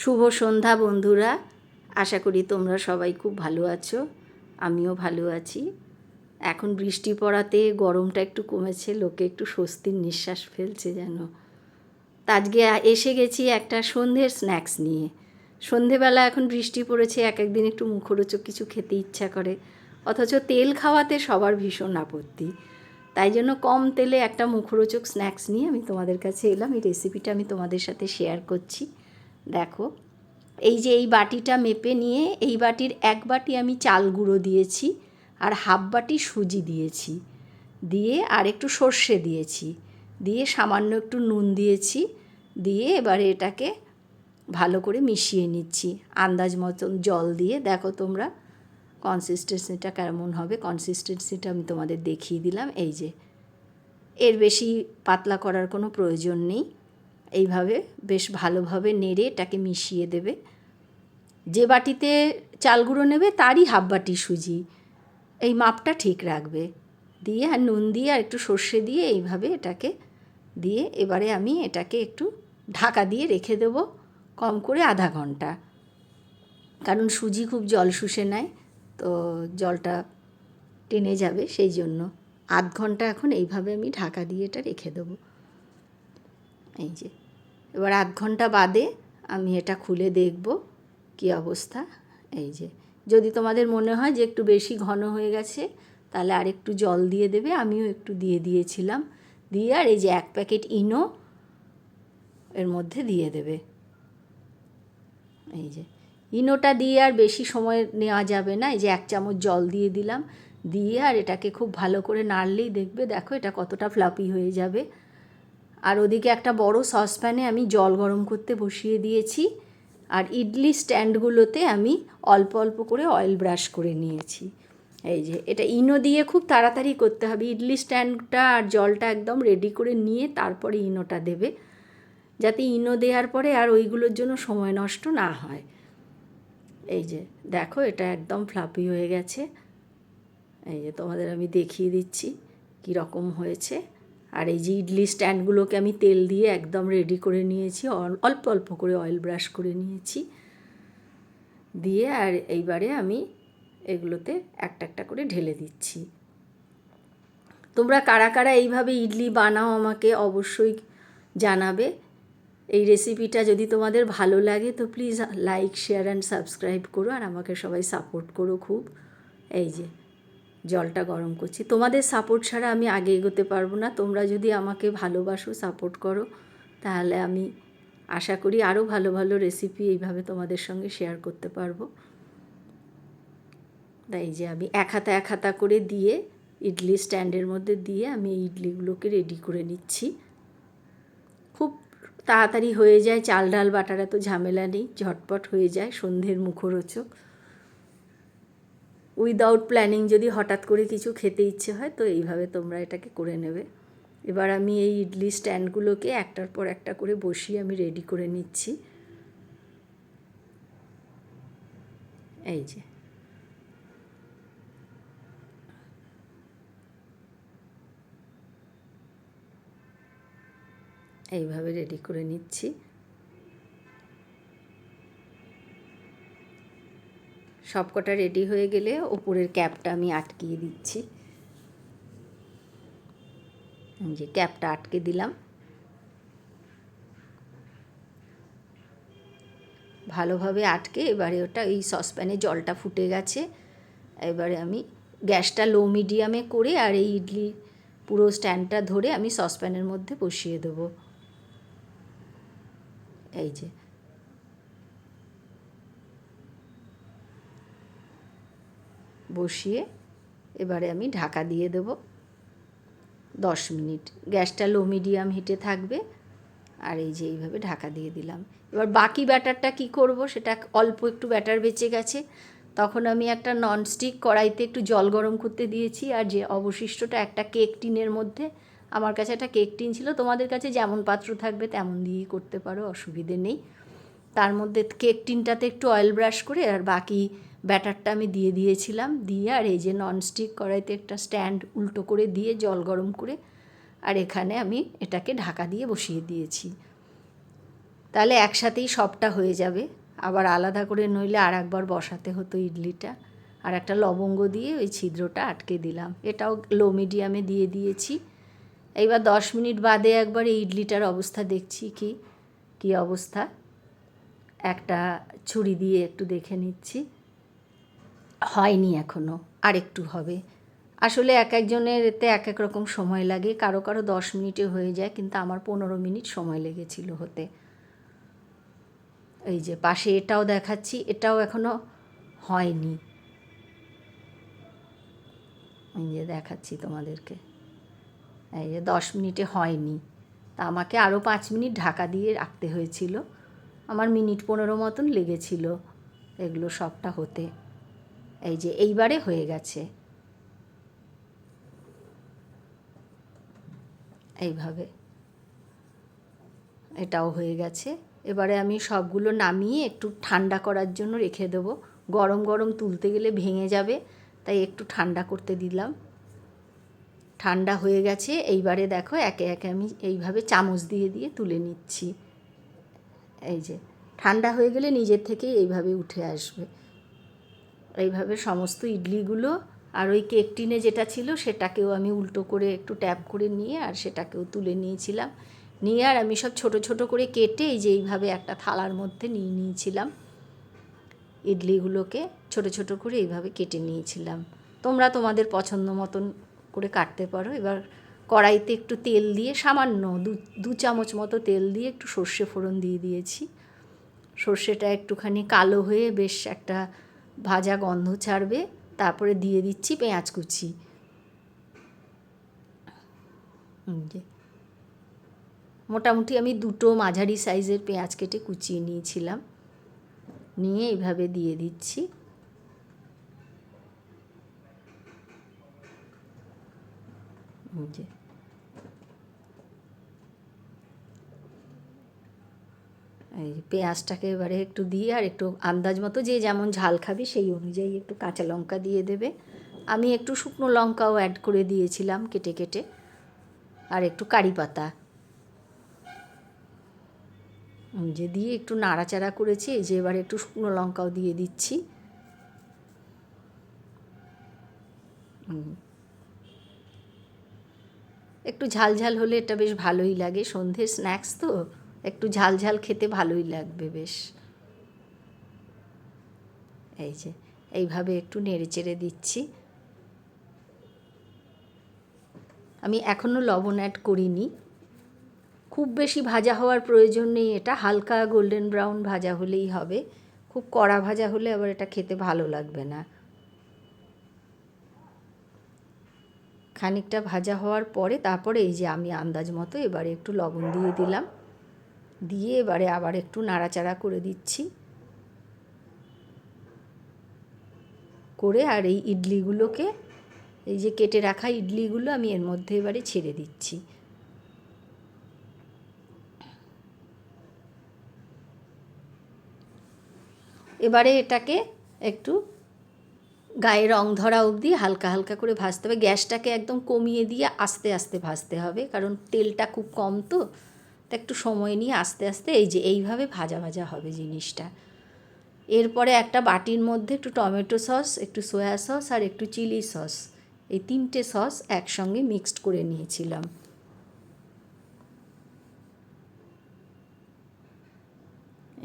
শুভ সন্ধ্যা বন্ধুরা, আশা করি তোমরা সবাই খুব ভালো আছো। আমিও ভালো আছি। এখন বৃষ্টি পড়াতে গরমটা একটু কমেছে, লোকে একটু স্বস্তির নিঃশ্বাস ফেলছে যেন। তা আজকে এসে গেছি একটা সন্ধ্যের স্ন্যাক্স নিয়ে। সন্ধেবেলা এখন বৃষ্টি পড়েছে, এক একদিন একটু মুখরোচক কিছু খেতে ইচ্ছা করে, অথচ তেল খাওয়াতে সবার ভীষণ আপত্তি। তাই জন্য কম তেলে একটা মুখরোচক স্ন্যাক্স নিয়ে আমি তোমাদের কাছে এলাম। এই রেসিপিটা আমি তোমাদের সাথে শেয়ার করছি। দেখো, এই যে এই বাটিটা মেপে নিয়ে, এই বাটির এক বাটি আমি চাল গুঁড়ো দিয়েছি, আর হাফ বাটি সুজি দিয়েছি, দিয়ে আর একটু সর্ষে দিয়েছি, দিয়ে সামান্য একটু নুন দিয়েছি, দিয়ে এবারে এটাকে ভালো করে মিশিয়ে নিচ্ছি আন্দাজ মতন জল দিয়ে। দেখো তোমরা কনসিস্টেন্সিটা কেমন হবে, কনসিস্টেন্সিটা আমি তোমাদের দেখিয়ে দিলাম। এই যে, এর বেশি পাতলা করার কোনো প্রয়োজন নেই। এইভাবে বেশ ভালোভাবে নেড়ে এটাকে মিশিয়ে দেবে। যে বাটিতে চাল গুঁড়ো নেবে তারই হাফ বাটি সুজি, এই মাপটা ঠিক রাখবে। দিয়ে আর নুন দিয়ে আর একটু সর্ষে দিয়ে এইভাবে এটাকে দিয়ে এবারে আমি এটাকে একটু ঢাকা দিয়ে রেখে দেব কম করে আধা ঘন্টা, কারণ সুজি খুব জল শুষে নেয়, তো জলটা টেনে যাবে, সেই জন্য আধ ঘন্টা এখন এইভাবে আমি ঢাকা দিয়ে এটা রেখে দেবো। এই যে, এবার আধ ঘন্টা বাদে আমি এটা খুলে দেখব কী অবস্থা। এই যে, যদি তোমাদের মনে হয় যে একটু বেশি ঘন হয়ে গেছে, তাহলে আর একটু জল দিয়ে দেবে। আমিও একটু দিয়ে দিয়েছিলাম। দিয়ে আর এই যে এক প্যাকেট ইনো এর মধ্যে দিয়ে দেবে। এই যে, ইনোটা দিয়ে আর বেশি সময় নেওয়া যাবে না। এই যে এক চামচ জল দিয়ে দিলাম, দিয়ে আর এটাকে খুব ভালো করে নাড়লেই দেখবে, দেখো এটা কতটা ফ্লাপি হয়ে যাবে। আর ওদিকে একটা বড় সসপ্যানে আমি জল গরম করতে বসিয়ে দিয়েছি, আর ইডলি স্ট্যান্ডগুলোতে আমি অল্প অল্প করে অয়েল ব্রাশ করে নিয়েছি। এই যে, এটা ইনো দিয়ে খুব তাড়াতাড়ি করতে হবে। ইডলি স্ট্যান্ডটা আর জলটা একদম রেডি করে নিয়ে তারপরে ইনোটা দেবে, যাতে ইনো দেওয়ার পরে আর ওইগুলোর জন্য সময় নষ্ট না হয়। এই যে দেখো, এটা একদম ফ্লাপি হয়ে গেছে। এই যে তোমাদের আমি দেখিয়ে দিচ্ছি কী রকম হয়েছে। আর এই যে ইডলি স্ট্যান্ডগুলোকে আমি তেল দিয়ে একদম রেডি করে নিয়েছি, অল্প অল্প করে অয়েল ব্রাশ করে নিয়েছি। দিয়ে আর এইবারে আমি এগুলোতে একটা একটা করে ঢেলে দিচ্ছি। তোমরা কারা কারা এইভাবে ইডলি বানাও আমাকে অবশ্যই জানাবে। এই রেসিপিটা যদি তোমাদের ভালো লাগে তো please like, share and subscribe করো, আর আমাকে সবাই সাপোর্ট করো খুব। এই যে, জলটা গরম করছি। তোমাদের সাপোর্ট ছাড়া আমি আগে এগোতে পারবো না। তোমরা যদি আমাকে ভালোবাসো, সাপোর্ট করো, তাহলে আমি আশা করি আরও ভালো ভালো রেসিপি এইভাবে তোমাদের সঙ্গে শেয়ার করতে পারবো। তাই যে আমি এক হাতা করে দিয়ে ইডলি স্ট্যান্ডের মধ্যে দিয়ে আমি এই ইডলিগুলোকে রেডি করে নিচ্ছি। খুব তাড়াতাড়ি হয়ে যায়, চাল ডাল বাটার এত ঝামেলা নেই, ঝটপট হয়ে যায়, সন্ধ্যের মুখরোচক। উইদাউট প্ল্যানিং যদি হঠাৎ করে কিছু খেতে ইচ্ছে হয় তো এইভাবে তোমরা এটাকে করে নেবে। এবার আমি এই ইডলি স্ট্যান্ডগুলোকে একটার পর একটা করে বসিয়ে আমি রেডি করে নিচ্ছি। এই যে, এইভাবে রেডি করে নিচ্ছি। সবকটা রেডি হয়ে গেলে ওপরের ক্যাপটা আমি আটকিয়ে দিচ্ছি। যে ক্যাপটা আটকে দিলাম, ভালোভাবে আটকে এবারে ওটা এই সসপ্যানে জলটা ফুটে গেছে। এবারে আমি গ্যাসটা লো মিডিয়ামে করে আর এই ইডলি পুরো স্ট্যান্ডটা ধরে আমি সসপ্যানের মধ্যে বসিয়ে দেবো। এই যে, বসিয়ে এবারে আমি ঢাকা দিয়ে দেব 10 মিনিট। গ্যাসটা লো মিডিয়াম হিটে থাকবে। আর এই যে এইভাবে ঢাকা দিয়ে দিলাম। এবার বাকি ব্যাটারটা কি করব, সেটা অল্প একটু ব্যাটার বেঁচে গেছে, তখন আমি একটা ননস্টিক কড়াইতে একটু জল গরম করতে দিয়েছি, আর যে অবশিষ্টটা একটা কেক টিনের মধ্যে, আমার কাছে একটা কেক টিন ছিল, তোমাদের কাছে যেমন পাত্র থাকবে তেমন দিয়েই করতে পারো, অসুবিধে নেই। তার মধ্যে কেক টিনটাতে একটু অয়েল ব্রাশ করে আর বাকি ব্যাটারটা আমি দিয়ে দিয়েছিলাম। দিয়ে আর এই যে ননস্টিক কড়াইতে একটা স্ট্যান্ড উল্টো করে দিয়ে জল গরম করে আর এখানে আমি এটাকে ঢাকা দিয়ে বসিয়ে দিয়েছি। তাহলে একসাথেই সবটা হয়ে যাবে। আবার আলাদা করে নইলে আর একবার বসাতে হতো ইডলিটা। আর একটা লবঙ্গ দিয়ে ওই ছিদ্রটা আটকে দিলাম। এটাও লো মিডিয়ামে দিয়ে দিয়েছি। এইবার 10 মিনিট বাদে একবার এই ইডলিটার অবস্থা দেখছি কি অবস্থা। একটা ছুরি দিয়ে একটু দেখে নিচ্ছি। হয়নি এখনও, আর একটু হবে। আসলে এক একজনের এতে এক এক রকম সময় লাগে, কারো 10 মিনিটে হয়ে যায়, কিন্তু আমার 15 মিনিট সময় লেগেছিল হতে। এই যে পাশে এটাও দেখাচ্ছি, এটাও এখনও হয়নি। এই যে দেখাচ্ছি তোমাদেরকে, এই যে 10 মিনিটে হয়নি, তা আমাকে আরও 5 মিনিট ঢাকা দিয়ে রাখতে হয়েছিল। আমার মিনিট 15 মতন লেগেছিল এগুলো সবটা হতে। এই যে এইবারে হয়ে গেছে, এইভাবে এটাও হয়ে গেছে। এবারে আমি সবগুলো নামিয়ে একটু ঠান্ডা করার জন্য রেখে দেবো। গরম গরম তুলতে গেলে ভেঙে যাবে, তাই একটু ঠান্ডা করতে দিলাম। ঠান্ডা হয়ে গেছে। এইবারে দেখো একে একে আমি এইভাবে চামচ দিয়ে দিয়ে তুলে নিচ্ছি। এই যে ঠান্ডা হয়ে গেলে নিজের থেকেই এইভাবে উঠে আসবে। এইভাবে সমস্ত ইডলিগুলো, আর ওই কেক টিনে যেটা ছিল সেটাকেও আমি উল্টো করে একটু ট্যাপ করে নিয়ে আর সেটাকেও তুলে নিয়েছিলাম। নিয়ে আর আমি সব ছোট ছোট করে কেটে এই যে এইভাবে একটা থালার মধ্যে নিয়ে নিয়েছিলাম। ইডলিগুলোকে ছোট ছোট করে এইভাবে কেটে নিয়েছিলাম। তোমরা তোমাদের পছন্দ মতন করে কাটতে পারো। এবার কড়াইতে একটু তেল দিয়ে, সামান্য দু চামচ মতো তেল দিয়ে একটু সর্ষে ফোড়ন দিয়ে দিয়েছি। সর্ষেটা একটুখানি কালো হয়ে বেশ একটা ভাজা গন্ধ ছাড়বে, তারপরে দিয়ে দিচ্ছি পেঁয়াজ কুচি। মোটামুটি আমি 2টো মাঝারি সাইজের পেঁয়াজ কেটে কুচিয়ে নিয়েছিলাম, নিয়ে এইভাবে দিয়ে দিচ্ছি। যে এই পেঁয়াজটাকে এবারে একটু দিয়ে আর একটু আন্দাজ মতো যে যেমন ঝাল খাবে সেই অনুযায়ী একটু কাঁচা লঙ্কা দিয়ে দেবে। আমি একটু শুকনো লঙ্কাও অ্যাড করে দিয়েছিলাম কেটে কেটে, আর একটু কারি পাতা যে দিয়ে একটু নাড়াচাড়া করেছি। এই যে এবারে একটু শুকনো লঙ্কাও দিয়ে দিচ্ছি। একটু ঝাল ঝাল হলে এটা বেশ ভালোই লাগে, সন্ধ্যের স্ন্যাক্স তো একটু ঝাল ঝাল খেতে ভালোই লাগবে বেশ। এই যে এইভাবে একটু নেড়ে চেড়ে দিচ্ছি। আমি এখনও লবণ অ্যাড করিনি। খুব বেশি ভাজা হওয়ার প্রয়োজন নেই, এটা হালকা গোল্ডেন ব্রাউন ভাজা হলেই হবে। খুব কড়া ভাজা হলে আবার এটা খেতে ভালো লাগবে না। খানিকটা ভাজা হওয়ার পরে তারপরে এই যে আমি আন্দাজ মতো এবারে একটু লবণ দিয়ে দিলাম, দিয়ে এবারে আবার একটু নাড়াচাড়া করে দিচ্ছি করে। আর এই ইডলিগুলোকে, এই যে কেটে রাখা ইডলিগুলো আমি এর মধ্যে এবারে ছেড়ে দিচ্ছি। এবারে এটাকে একটু গায়ে রং ধরা অবধি হালকা হালকা করে ভাজতে হবে। গ্যাসটাকে একদম কমিয়ে দিয়ে আস্তে আস্তে ভাজতে হবে, কারণ তেলটা খুব কম তো একটু সময় নিয়ে আস্তে আস্তে এই যে এইভাবে ভাজা ভাজা হবে জিনিসটা। এরপরে একটা বাটির মধ্যে একটু টমেটো সস, একটু সয়া সস আর একটু চিলি সস, এই 3টে সস একসঙ্গে মিক্সড করে নিয়েছিলাম।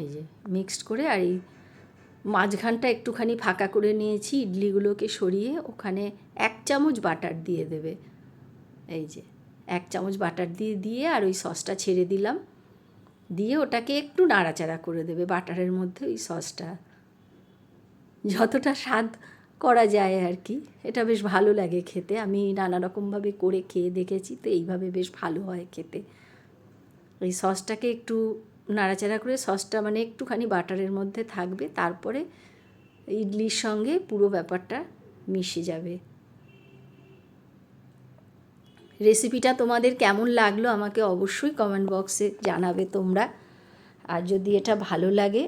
এই যে মিক্সড করে, আর এই মাঝখানটা একটুখানি ফাঁকা করে নিয়েছি ইডলিগুলোকে সরিয়ে, ওখানে 1 চামচ বাটার দিয়ে দেবে। এই যে 1 চামচ বাটার দিয়ে দিয়ে আর ওই সসটা ছেড়ে দিলাম, দিয়ে ওটাকে একটু নাড়াচাড়া করে দেবে বাটারের মধ্যে ওই সসটা, যতটা স্বাদ করা যায় আর কি। এটা বেশ ভালো লাগে খেতে, আমি নানা রকমভাবে করে খেয়ে দেখেছি, তো এইভাবে বেশ ভালো হয় খেতে। এই সসটাকে একটু নাড়াচাড়া করে, সসটা মানে একটুখানি বাটারের মধ্যে থাকবে, তারপরে ইডলির সঙ্গে পুরো ব্যাপারটা মিশে যাবে। রেসিপিটা তোমাদের কেমন লাগলো আমাকে অবশ্যই কমেন্ট বক্সে জানাবে তোমরা। আর যদি এটা ভালো লাগে,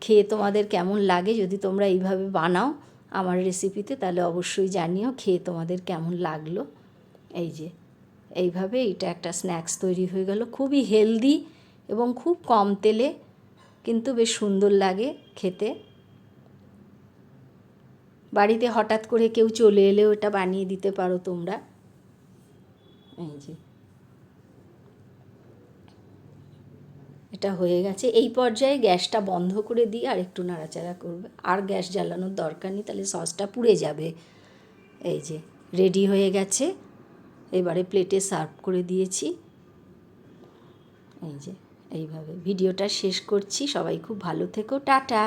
খেয়ে তোমাদের কেমন লাগে, যদি তোমরা এইভাবে বানাও আমার রেসিপিতে, তাহলে অবশ্যই জানিও খেয়ে তোমাদের কেমন লাগলো। এই যে এইভাবে এটা একটা স্ন্যাক্স তৈরি হয়ে গেল, খুবই হেলদি এবং খুব কম তেলে, কিন্তু বেশ সুন্দর লাগে খেতে। বাড়িতে হঠাৎ করে কেউ চলে এলেও এটা বানিয়ে দিতে পারো তোমরা। এই যে এটা হয়ে গেছে। এই পর্যায়ে গ্যাসটা বন্ধ করে দিয়ে আর একটু নাড়াচাড়া করবে, আর গ্যাস জ্বালানোর দরকার নেই, তাহলে সসটা পুড়ে যাবে। এই যে রেডি হয়ে গেছে, এবারে প্লেটে সার্ভ করে দিয়েছি। এই যে এইভাবে ভিডিওটা শেষ করছি। সবাই খুব ভালো থেকো, টাটা।